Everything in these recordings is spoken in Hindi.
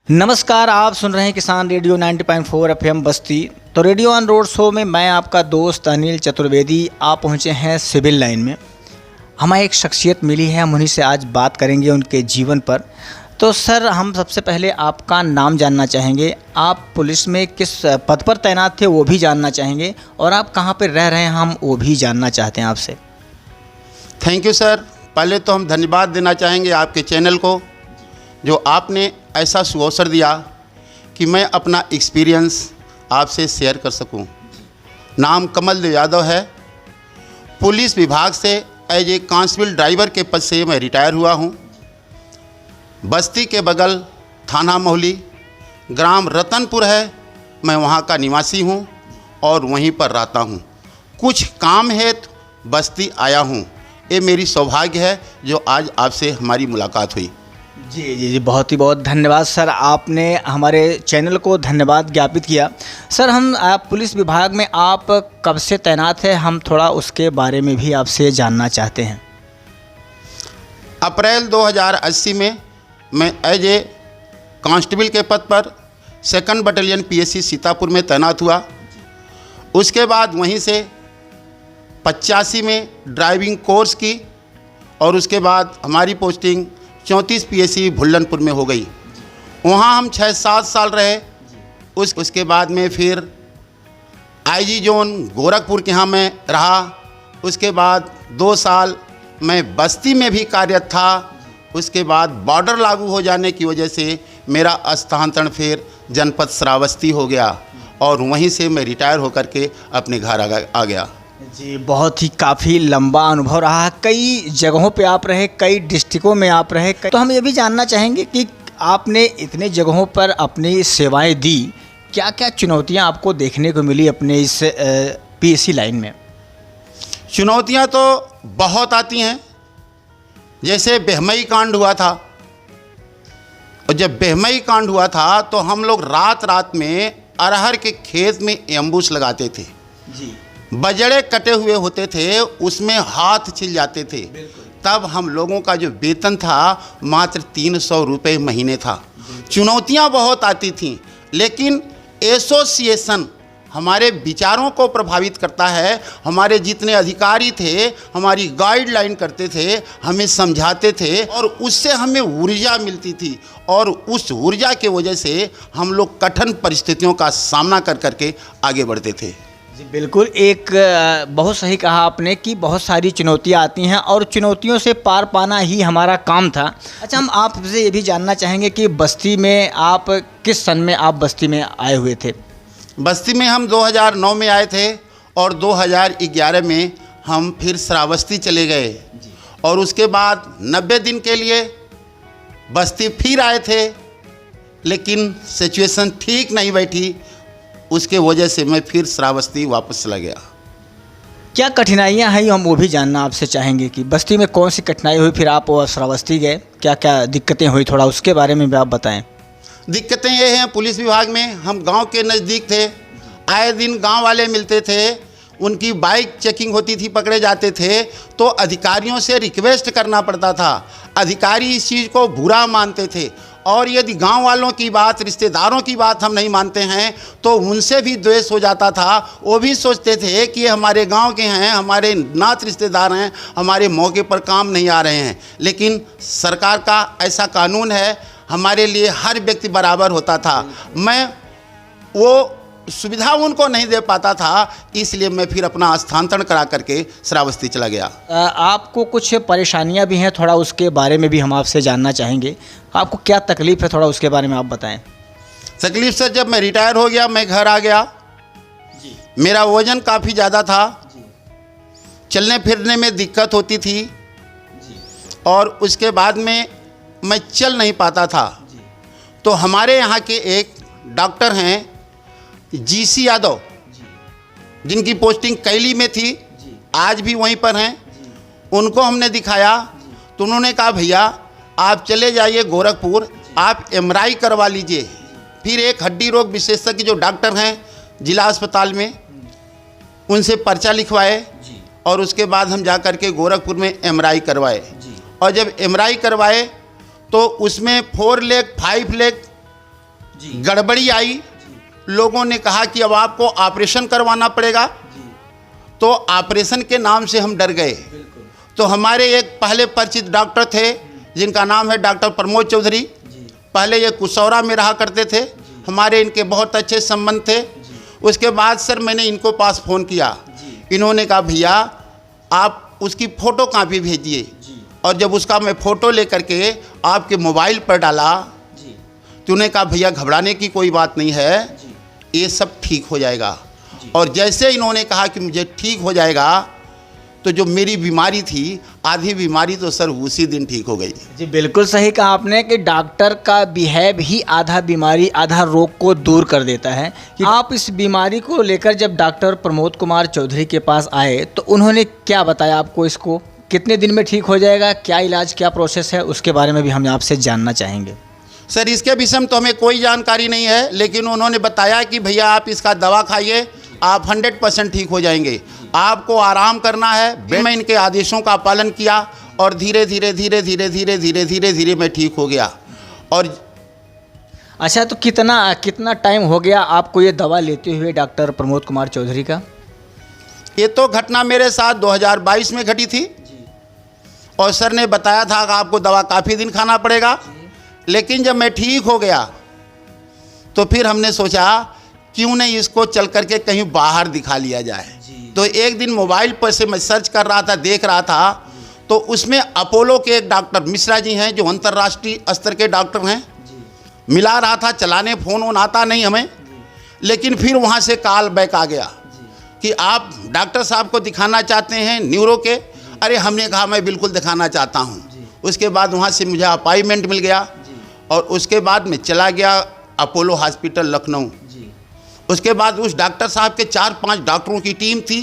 नमस्कार, आप सुन रहे हैं किसान रेडियो 90.4 एफएम बस्ती। तो रेडियो ऑन रोड शो में मैं आपका दोस्त अनिल चतुर्वेदी आप पहुंचे हैं सिविल लाइन में। हमें एक शख्सियत मिली है, हम उन्हीं से आज बात करेंगे उनके जीवन पर। तो सर, हम सबसे पहले आपका नाम जानना चाहेंगे। आप पुलिस में किस पद पर तैनात थे वो भी जानना चाहेंगे, और आप कहाँ पर रह रहे हैं हम वो भी जानना चाहते हैं आपसे। Thank you sir. पहले तो हम धन्यवाद देना चाहेंगे आपके चैनल को, जो आपने ऐसा सुअवसर दिया कि मैं अपना एक्सपीरियंस आपसे शेयर कर सकूं। नाम कमल देव यादव है। पुलिस विभाग से एज ए कांस्टेबल ड्राइवर के पद से मैं रिटायर हुआ हूं। बस्ती के बगल थाना मोहली, ग्राम रतनपुर है, मैं वहां का निवासी हूं और वहीं पर रहता हूं। कुछ काम हेतु बस्ती आया हूं। ये मेरी सौभाग्य है जो आज आपसे हमारी मुलाकात हुई। जी, बहुत ही बहुत धन्यवाद सर, आपने हमारे चैनल को धन्यवाद ज्ञापित किया। सर, आप पुलिस विभाग में आप कब से तैनात हैं, हम थोड़ा उसके बारे में भी आपसे जानना चाहते हैं। अप्रैल 2080 में मैं एज ए कांस्टेबल के पद पर 2nd बटालियन PSC सीतापुर में तैनात हुआ। उसके बाद वहीं से 85 में ड्राइविंग कोर्स की और उसके बाद हमारी पोस्टिंग 34 PSC भुल्लनपुर में हो गई। वहाँ हम 6-7 साल रहे। उसके बाद में फिर IG जोन गोरखपुर के यहाँ मैं रहा। उसके बाद 2 साल मैं बस्ती में भी कार्यरत था। उसके बाद बॉर्डर लागू हो जाने की वजह से मेरा स्थानांतरण फिर जनपद श्रावस्ती हो गया और वहीं से मैं रिटायर होकर के अपने घर आ गया। जी, बहुत ही काफ़ी लंबा अनुभव रहा है। कई जगहों पे आप रहे, कई डिस्ट्रिक्टों में आप रहे। तो हम ये भी जानना चाहेंगे कि आपने इतने जगहों पर अपनी सेवाएं दी, क्या क्या चुनौतियां आपको देखने को मिली अपने इस PSC लाइन में? चुनौतियां तो बहुत आती हैं। जैसे बेहमई कांड हुआ था, और जब बेहमई कांड हुआ था तो हम लोग रात रात में अरहर के खेत में एम्बुश लगाते थे। जी, बजड़े कटे हुए होते थे, उसमें हाथ छिल जाते थे। तब हम लोगों का जो वेतन था मात्र 300 रुपये महीने था। चुनौतियां बहुत आती थीं, लेकिन एसोसिएशन हमारे विचारों को प्रभावित करता है। हमारे जितने अधिकारी थे हमारी गाइडलाइन करते थे, हमें समझाते थे और उससे हमें ऊर्जा मिलती थी, और उस ऊर्जा के वजह से हम लोग कठिन परिस्थितियों का सामना कर करके आगे बढ़ते थे। जी बिल्कुल, एक बहुत सही कहा आपने कि बहुत सारी चुनौतियां आती हैं और चुनौतियों से पार पाना ही हमारा काम था। अच्छा, हम आपसे ये भी जानना चाहेंगे कि बस्ती में आप किस सन में आप बस्ती में आए हुए थे? बस्ती में हम 2009 में आए थे और 2011 में हम फिर श्रावस्ती चले गए और उसके बाद 90 दिन के लिए बस्ती फिर आए थे, लेकिन सिचुएशन ठीक नहीं बैठी। उसके वजह से मैं फिर श्रावस्ती वापस चला गया। क्या कठिनाइयां हैं हम वो भी जानना आपसे चाहेंगे कि बस्ती में कौन सी कठिनाई हुई, फिर आप श्रावस्ती गए, क्या क्या दिक्कतें हुई, थोड़ा उसके बारे में भी आप बताएं। दिक्कतें ये हैं, पुलिस विभाग में हम गांव के नज़दीक थे। आए दिन गांव वाले मिलते थे, उनकी बाइक चेकिंग होती थी, पकड़े जाते थे तो अधिकारियों से रिक्वेस्ट करना पड़ता था। अधिकारी इस चीज़ को बुरा मानते थे, और यदि गांव वालों की बात, रिश्तेदारों की बात हम नहीं मानते हैं तो उनसे भी द्वेष हो जाता था। वो भी सोचते थे कि ये हमारे गांव के हैं, हमारे नात रिश्तेदार हैं, हमारे मौके पर काम नहीं आ रहे हैं। लेकिन सरकार का ऐसा कानून है, हमारे लिए हर व्यक्ति बराबर होता था। मैं वो सुविधा उनको नहीं दे पाता था, इसलिए मैं फिर अपना स्थानांतरण करा करके श्रावस्ती चला गया। आपको कुछ परेशानियां भी हैं, थोड़ा उसके बारे में भी हम आपसे जानना चाहेंगे। आपको क्या तकलीफ़ है, थोड़ा उसके बारे में आप बताएं। तकलीफ सर, जब मैं रिटायर हो गया मैं घर आ गया जी। मेरा वज़न काफ़ी ज़्यादा था जी। चलने फिरने में दिक्कत होती थी जी। और उसके बाद में मैं चल नहीं पाता था जी। तो हमारे यहाँ के एक डॉक्टर हैं GC यादव, जिनकी पोस्टिंग कैली में थी, आज भी वहीं पर हैं। उनको हमने दिखाया तो उन्होंने कहा भैया आप चले जाइए गोरखपुर, आप MRI करवा लीजिए। फिर एक हड्डी रोग विशेषज्ञ जो डॉक्टर हैं जिला अस्पताल में, उनसे पर्चा लिखवाए और उसके बाद हम जा कर के गोरखपुर में MRI करवाए। और जब MRI करवाए तो उसमें 4 लेग 5 लेग गड़बड़ी आई, लोगों ने कहा कि अब आपको ऑपरेशन करवाना पड़ेगा। तो ऑपरेशन के नाम से हम डर गए। तो हमारे एक पहले परिचित डॉक्टर थे जिनका नाम है डॉक्टर प्रमोद चौधरी, पहले ये कुशौरा में रहा करते थे, हमारे इनके बहुत अच्छे संबंध थे। उसके बाद सर मैंने इनको पास फ़ोन किया, इन्होंने कहा भैया आप उसकी फ़ोटो कापी भेजिए, और जब उसका मैं फ़ोटो लेकर के आपके मोबाइल पर डाला तो उन्होंने कहा भैया घबराने की कोई बात नहीं है, ये सब ठीक हो जाएगा। और जैसे इन्होंने कहा कि मुझे ठीक हो जाएगा, तो जो मेरी बीमारी थी आधी बीमारी तो सर उसी दिन ठीक हो गई। जी बिल्कुल सही कहा आपने कि डॉक्टर का बिहेव ही आधा बीमारी आधा रोग को दूर कर देता है। कि आप इस बीमारी को लेकर जब डॉक्टर प्रमोद कुमार चौधरी के पास आए तो उन्होंने क्या बताया आपको, इसको कितने दिन में ठीक हो जाएगा, क्या इलाज क्या प्रोसेस है, उसके बारे में भी हम आपसे जानना चाहेंगे। सर इसके विषय में तो हमें कोई जानकारी नहीं है, लेकिन उन्होंने बताया कि भैया आप इसका दवा खाइए, आप 100% ठीक हो जाएंगे, आपको आराम करना है। मैं इनके आदेशों का पालन किया और धीरे धीरे धीरे धीरे धीरे धीरे धीरे धीरे मैं ठीक हो गया। और अच्छा, तो कितना टाइम हो गया आपको ये दवा लेते हुए डॉक्टर प्रमोद कुमार चौधरी का? ये तो घटना मेरे साथ 2022 में घटी थी, और सर ने बताया था कि आपको दवा काफ़ी दिन खाना पड़ेगा। लेकिन जब मैं ठीक हो गया तो फिर हमने सोचा क्यों नहीं इसको चल करके कहीं बाहर दिखा लिया जाए। तो एक दिन मोबाइल पर से मैं सर्च कर रहा था, देख रहा था, तो उसमें अपोलो के एक डॉक्टर मिश्रा जी हैं जो अंतर्राष्ट्रीय स्तर के डॉक्टर हैं, मिला रहा था। चलाने फ़ोन वोन आता नहीं हमें, लेकिन फिर वहाँ से कॉल बैक आ गया कि आप डॉक्टर साहब को दिखाना चाहते हैं न्यूरो के। अरे हमने कहा मैं बिल्कुल दिखाना चाहता हूँ। उसके बाद वहाँ से मुझे अपॉइंटमेंट मिल गया, और उसके बाद मैं चला गया अपोलो हॉस्पिटल लखनऊ। उसके बाद उस डॉक्टर साहब के 4-5 डॉक्टरों की टीम थी।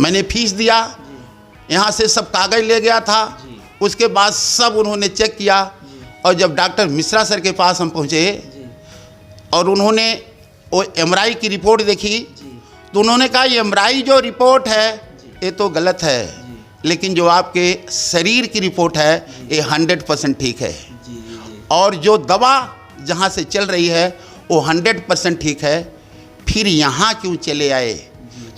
मैंने फीस दिया, यहाँ से सब कागज़ ले गया था। उसके बाद सब उन्होंने चेक किया, और जब डॉक्टर मिश्रा सर के पास हम पहुँचे और उन्होंने वो MRI की रिपोर्ट देखी, तो उन्होंने कहा ये MRI जो रिपोर्ट है ये तो गलत है, लेकिन जो आपके शरीर की रिपोर्ट है ये 100% ठीक है, और जो दवा जहाँ से चल रही है वो 100% ठीक है। फिर यहाँ क्यों चले आए?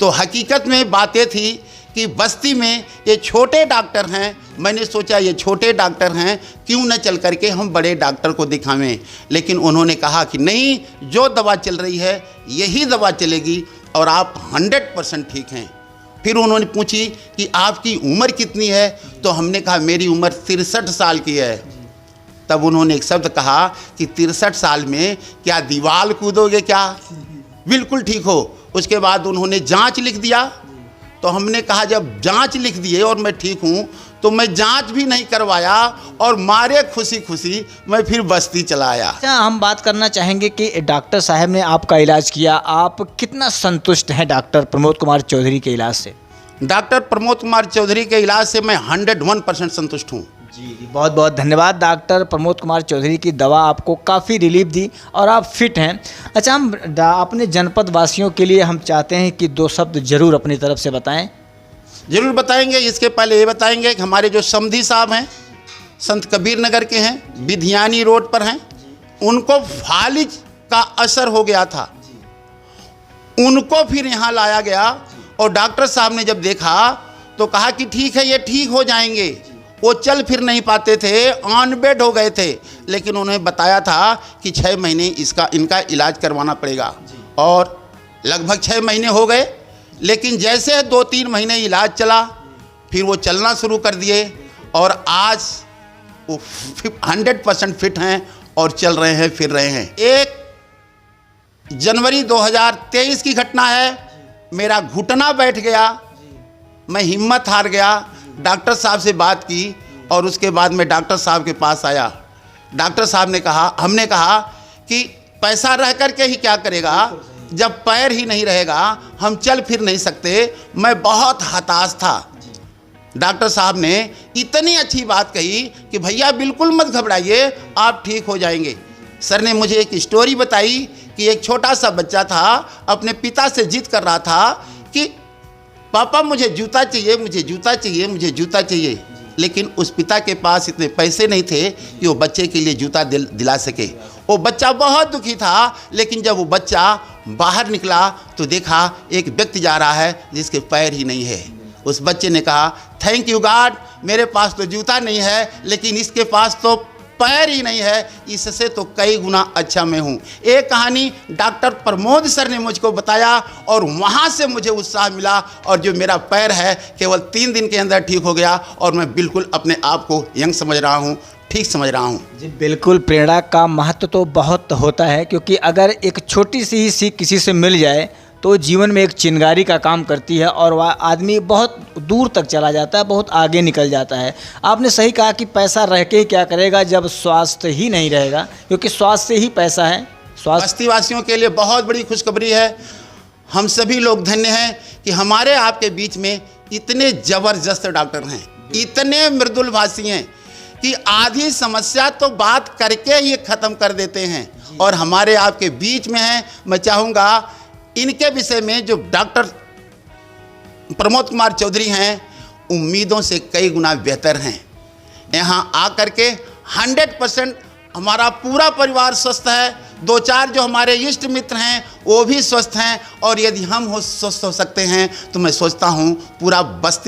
तो हकीकत में बातें थी कि बस्ती में ये छोटे डॉक्टर हैं। मैंने सोचा ये छोटे डॉक्टर हैं, क्यों न चल करके हम बड़े डॉक्टर को दिखावें। लेकिन उन्होंने कहा कि नहीं, जो दवा चल रही है यही दवा चलेगी और आप 100% ठीक हैं। फिर उन्होंने पूछी कि आपकी उम्र कितनी है, तो हमने कहा मेरी उम्र 63 साल की है। तब उन्होंने एक शब्द कहा कि 63 साल में क्या दीवार कूदोगे क्या, बिल्कुल ठीक हो। उसके बाद उन्होंने जांच लिख दिया। तो हमने कहा जब जांच लिख दिए और मैं ठीक हूँ तो मैं जांच भी नहीं करवाया और मारे खुशी खुशी मैं फिर बस्ती चला आया। अच्छा, हम बात करना चाहेंगे कि डॉक्टर साहब ने आपका इलाज किया, आप कितना संतुष्ट हैं डॉक्टर प्रमोद कुमार चौधरी के इलाज से? डॉक्टर प्रमोद कुमार चौधरी के इलाज से मैं 101% संतुष्ट हूँ। जी बहुत बहुत धन्यवाद। डॉक्टर प्रमोद कुमार चौधरी की दवा आपको काफ़ी रिलीफ दी और आप फिट हैं। अच्छा, हम अपने जनपद वासियों के लिए हम चाहते हैं कि 2 शब्द जरूर अपनी तरफ से बताएं। जरूर बताएंगे। इसके पहले ये बताएंगे कि हमारे जो समधी साहब हैं, संत कबीर नगर के हैं, विधियानी रोड पर हैं, उनको फालिज का असर हो गया था। उनको फिर यहाँ लाया गया और डॉक्टर साहब ने जब देखा तो कहा कि ठीक है, ये ठीक हो जाएंगे। वो चल फिर नहीं पाते थे, ऑन बेड हो गए थे, लेकिन उन्होंने बताया था कि 6 महीने इनका इलाज करवाना पड़ेगा। और लगभग 6 महीने हो गए, लेकिन जैसे 2-3 महीने इलाज चला, फिर वो चलना शुरू कर दिए और आज वो 100% फिट हैं और चल रहे हैं, फिर रहे हैं। 1 जनवरी 2023 की घटना है। मेरा घुटना बैठ गया, मैं हिम्मत हार गया। डॉक्टर साहब से बात की और उसके बाद मैं डॉक्टर साहब के पास आया। डॉक्टर साहब ने कहा, हमने कहा कि पैसा रह कर के ही क्या करेगा, जब पैर ही नहीं रहेगा हम चल फिर नहीं सकते। मैं बहुत हताश था। डॉक्टर साहब ने इतनी अच्छी बात कही कि भैया बिल्कुल मत घबराइए, आप ठीक हो जाएंगे। सर ने मुझे एक स्टोरी बताई कि एक छोटा सा बच्चा था, अपने पिता से जिद कर रहा था कि पापा मुझे जूता चाहिए, मुझे जूता चाहिए, मुझे जूता चाहिए। लेकिन उस पिता के पास इतने पैसे नहीं थे कि वो बच्चे के लिए जूता दिला सके। वो बच्चा बहुत दुखी था, लेकिन जब वो बच्चा बाहर निकला तो देखा एक व्यक्ति जा रहा है जिसके पैर ही नहीं है। उस बच्चे ने कहा, थैंक यू गॉड, मेरे पास तो जूता नहीं है, लेकिन इसके पास तो पैर ही नहीं है, इससे तो कई गुना अच्छा मैं हूँ। एक कहानी डॉक्टर प्रमोद सर ने मुझको बताया और वहाँ से मुझे उत्साह मिला, और जो मेरा पैर है केवल 3 दिन के अंदर ठीक हो गया, और मैं बिल्कुल अपने आप को यंग समझ रहा हूँ, ठीक समझ रहा हूँ। जी बिल्कुल, प्रेरणा का महत्व तो बहुत होता है, क्योंकि अगर एक छोटी सी ही सीख किसी से मिल जाए तो जीवन में एक चिंगारी का काम करती है, और वह आदमी बहुत दूर तक चला जाता है, बहुत आगे निकल जाता है। आपने सही कहा कि पैसा रह के ही क्या करेगा जब स्वास्थ्य ही नहीं रहेगा, क्योंकि स्वास्थ्य से ही पैसा है। स्वास्थ्य बस्तीवासियों के लिए बहुत बड़ी खुशखबरी है। हम सभी लोग धन्य हैं कि हमारे आपके बीच में इतने ज़बरदस्त डॉक्टर हैं, इतने मृदुल भाषी हैं कि आधी समस्या तो बात करके ही ख़त्म कर देते हैं, और हमारे आपके बीच में हैं। मैं चाहूँगा इनके विषय में जो डॉक्टर प्रमोद कुमार चौधरी हैं, उम्मीदों से कई गुना बेहतर हैं। यहाँ आकर के 100% हमारा पूरा परिवार स्वस्थ है। 2-4 जो हमारे इष्ट मित्र हैं वो भी स्वस्थ हैं, और यदि हम स्वस्थ हो सकते हैं तो मैं सोचता हूँ पूरा बस्ती